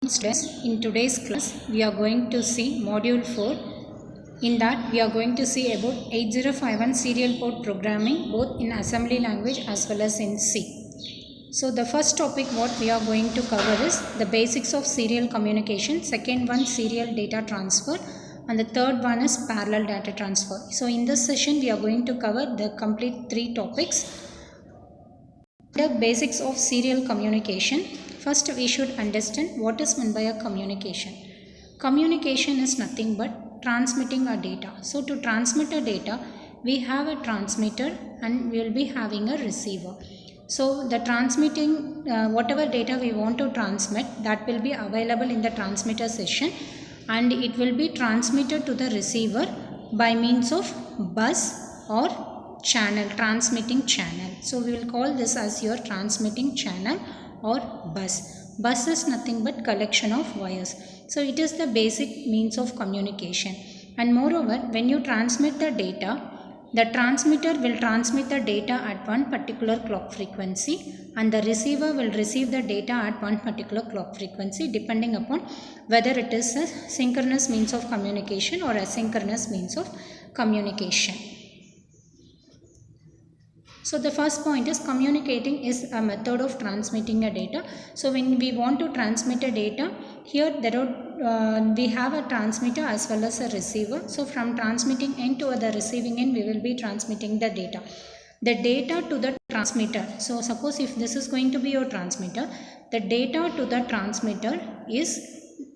Students, in today's class we are going to see module 4. In that we are going to see about 8051 serial port programming both in assembly language as well as in C. So the first topic what we are going to cover is the basics of serial communication, second one serial data transfer, and the third one is parallel data transfer. So in this session we are going to cover the complete three topics. The basics of serial communication. First, we should understand what is meant by a communication. Communication is nothing but transmitting a data. So, to transmit a data, we have a transmitter and we will be having a receiver. So, the transmitting whatever data we want to transmit, that will be available in the transmitter session, and it will be transmitted to the receiver by means of bus or channel, transmitting channel. So we will call this as your transmitting channel or bus. Bus is nothing but collection of wires. So it is the basic means of communication. And moreover, when you transmit the data, the transmitter will transmit the data at one particular clock frequency and the receiver will receive the data at one particular clock frequency depending upon whether it is a synchronous means of communication or asynchronous means of communication. So the first point is communicating is a method of transmitting a data. So when we want to transmit a data, here we have a transmitter as well as a receiver. So from transmitting end to the receiving end, we will be transmitting the data. The data to the transmitter. So suppose if this is going to be your transmitter, the data to the transmitter is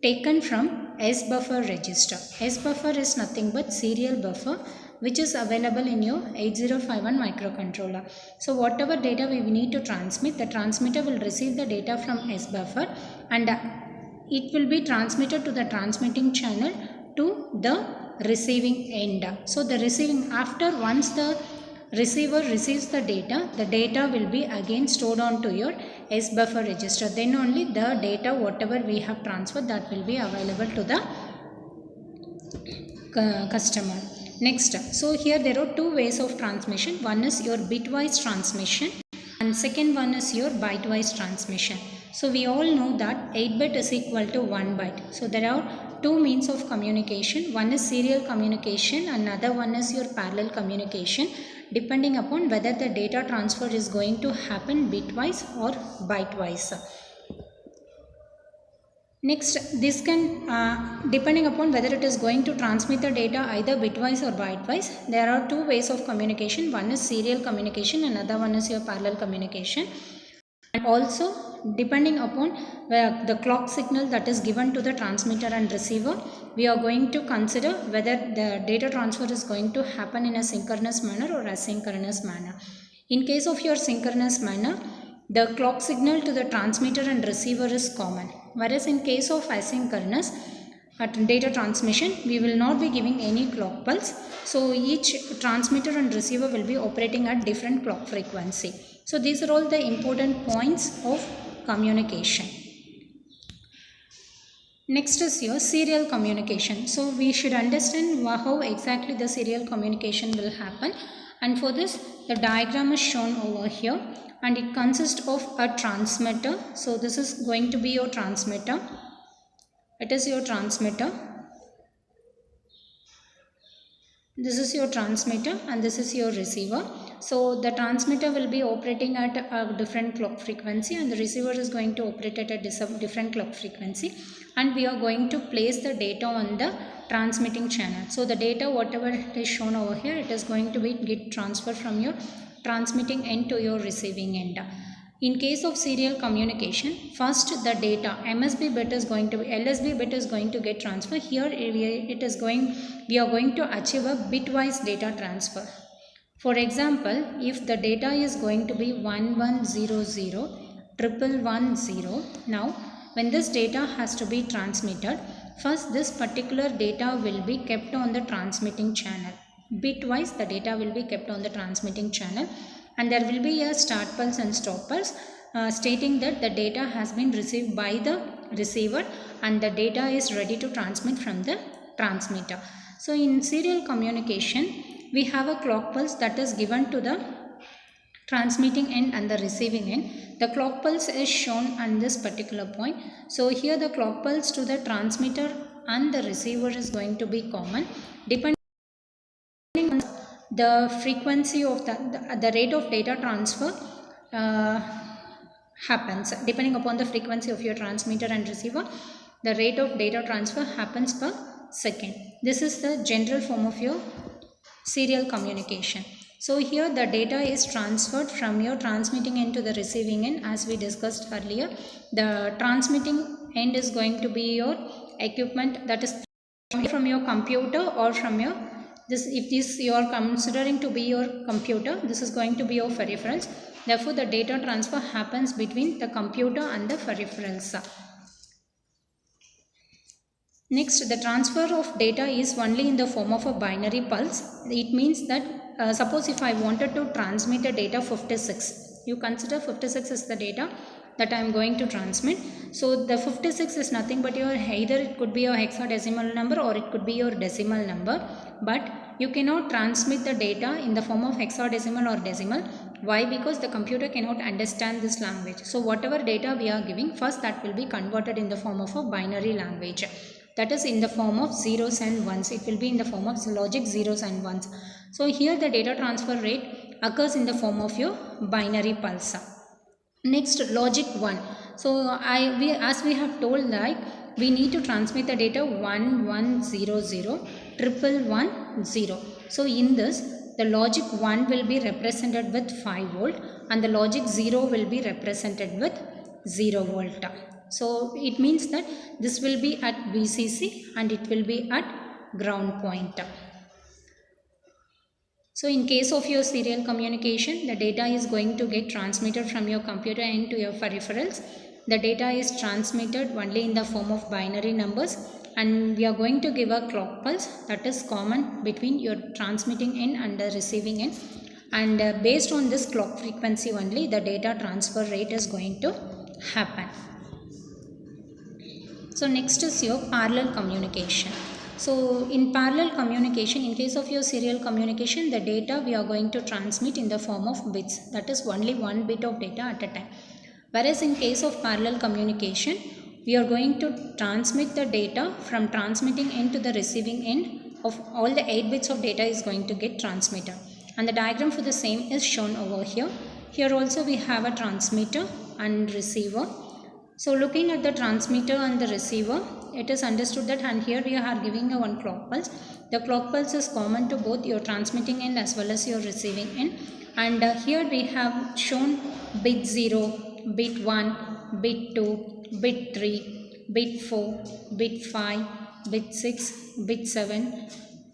taken from S buffer register. S buffer is nothing but serial buffer which is available in your 8051 microcontroller. So whatever data we need to transmit, the transmitter will receive the data from S buffer and it will be transmitted to the transmitting channel to the receiving end. So the receiving, after once the receiver receives the data will be again stored on to your S buffer register. Then only the data whatever we have transferred, that will be available to the customer. Next, so here there are two ways of transmission. One is your bitwise transmission and second one is your bytewise transmission. So we all know that 8 bit is equal to 1 byte. So there are two means of communication. One is serial communication, another one is your parallel communication, depending upon whether the data transfer is going to happen bitwise or bytewise. Next, this can depending upon whether it is going to transmit the data either bitwise or bytewise, there are two ways of communication. One is serial communication, another one is your parallel communication. And also depending upon the clock signal that is given to the transmitter and receiver, we are going to consider whether the data transfer is going to happen in a synchronous manner or asynchronous manner. In case of your synchronous manner, the clock signal to the transmitter and receiver is common. Whereas in case of asynchronous data transmission, we will not be giving any clock pulse. So each transmitter and receiver will be operating at different clock frequency. So these are all the important points of communication. Next is your serial communication. So we should understand how exactly the serial communication will happen. And for this, the diagram is shown over here and it consists of a transmitter. So this is going to be your transmitter. It is your transmitter. This is your transmitter and this is your receiver. So the transmitter will be operating at a different clock frequency and the receiver is going to operate at a different clock frequency, and we are going to place the data on the transmitting channel. So the data whatever it is shown over here, it is going to be get transferred from your transmitting end to your receiving end. In case of serial communication, first the data LSB bit is going to get transferred. Here we are going to achieve a bitwise data transfer. For example, if the data is going to be 11001110, now when this data has to be transmitted, first this particular data will be kept on the transmitting channel. Bitwise the data will be kept on the transmitting channel and there will be a start pulse and stop pulse stating that the data has been received by the receiver and the data is ready to transmit from the transmitter. So in serial communication, we have a clock pulse that is given to the transmitting end and the receiving end. The clock pulse is shown on this particular point. So here the clock pulse to the transmitter and the receiver is going to be common. Depending on the frequency of the rate of data transfer happens. Depending upon the frequency of your transmitter and receiver, the rate of data transfer happens per second. This is the general form of your serial communication. So here the data is transferred from your transmitting end to the receiving end. As we discussed earlier, the transmitting end is going to be your equipment, that is from your computer or from your if this you are considering to be your computer, this is going to be your peripherals. Therefore the data transfer happens between the computer and the peripherals. Next, the transfer of data is only in the form of a binary pulse. It means that suppose if I wanted to transmit a data 56, you consider 56 is the data that I am going to transmit. So the 56 is nothing but your, either it could be your hexadecimal number or it could be your decimal number, but you cannot transmit the data in the form of hexadecimal or decimal. Why? Because the computer cannot understand this language. So whatever data we are giving, first that will be converted in the form of a binary language. That is in the form of zeros and ones. It will be in the form of logic zeros and ones. So here the data transfer rate occurs in the form of your binary pulse. Next, logic 1. So as we have told that we need to transmit the data 1100 1110. So in this, the logic 1 will be represented with 5 volt and the logic 0 will be represented with 0 volt. So it means that this will be at VCC and it will be at ground point. So in case of your serial communication, the data is going to get transmitted from your computer end to your peripherals. The data is transmitted only in the form of binary numbers, and we are going to give a clock pulse that is common between your transmitting end and the receiving end, and based on this clock frequency only the data transfer rate is going to happen. So next is your parallel communication. So in parallel communication, in case of your serial communication, the data we are going to transmit in the form of bits, that is only one bit of data at a time. Whereas in case of parallel communication, we are going to transmit the data from transmitting end to the receiving end of all the 8 bits of data is going to get transmitted. And the diagram for the same is shown over here. Here also we have a transmitter and receiver. So looking at the transmitter and the receiver, it is understood that, and here we are giving a one clock pulse. The clock pulse is common to both your transmitting end as well as your receiving end. And here we have shown bit 0, bit 1, bit 2, bit 3, bit 4, bit 5, bit 6, bit 7.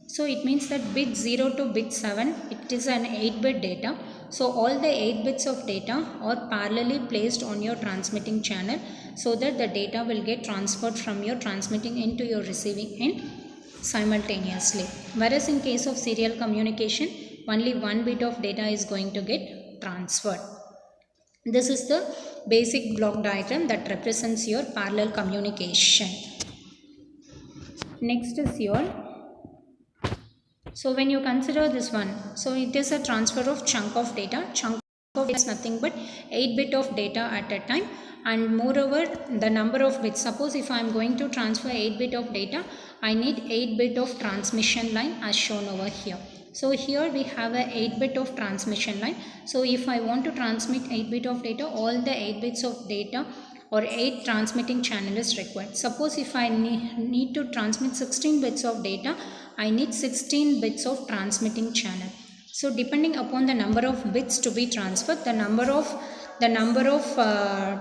So it means that bit 0 to bit 7, it is an 8-bit data. So all the 8 bits of data are parallelly placed on your transmitting channel so that the data will get transferred from your transmitting end to your receiving end simultaneously. Whereas in case of serial communication, only one bit of data is going to get transferred. This is the basic block diagram that represents your parallel communication. Next is your, so when you consider this one, so it is a transfer of chunk of data. Chunk of data is nothing but 8-bit of data at a time, and moreover the number of bits. Suppose if I am going to transfer 8-bit of data, I need 8-bit of transmission line as shown over here. So here we have a 8-bit of transmission line. So if I want to transmit 8-bit of data, all the 8 bits of data or 8 transmitting channel is required. Suppose if I need to transmit 16 bits of data, I need 16 bits of transmitting channel. So depending upon the number of bits to be transferred, the number of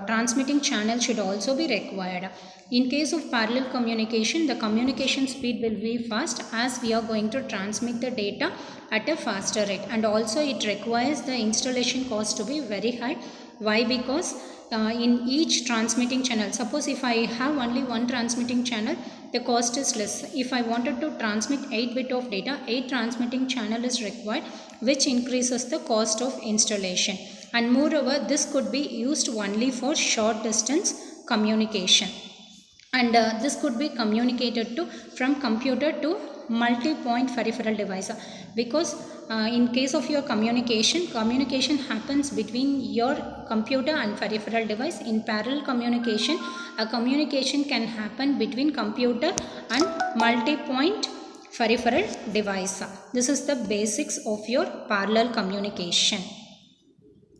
transmitting channel should also be required. In case of parallel communication, the communication speed will be fast as we are going to transmit the data at a faster rate, and also it requires the installation cost to be very high. Why? Because in each transmitting channel, suppose if I have only one transmitting channel, the cost is less. If I wanted to transmit 8-bit of data, 8 transmitting channel is required, which increases the cost of installation. And moreover, this could be used only for short distance communication. and this could be communicated to from computer to multi-point peripheral device, because in case of your communication happens between your computer and peripheral device. In parallel communication, a communication can happen between computer and multi-point peripheral device. This is the basics of your parallel communication.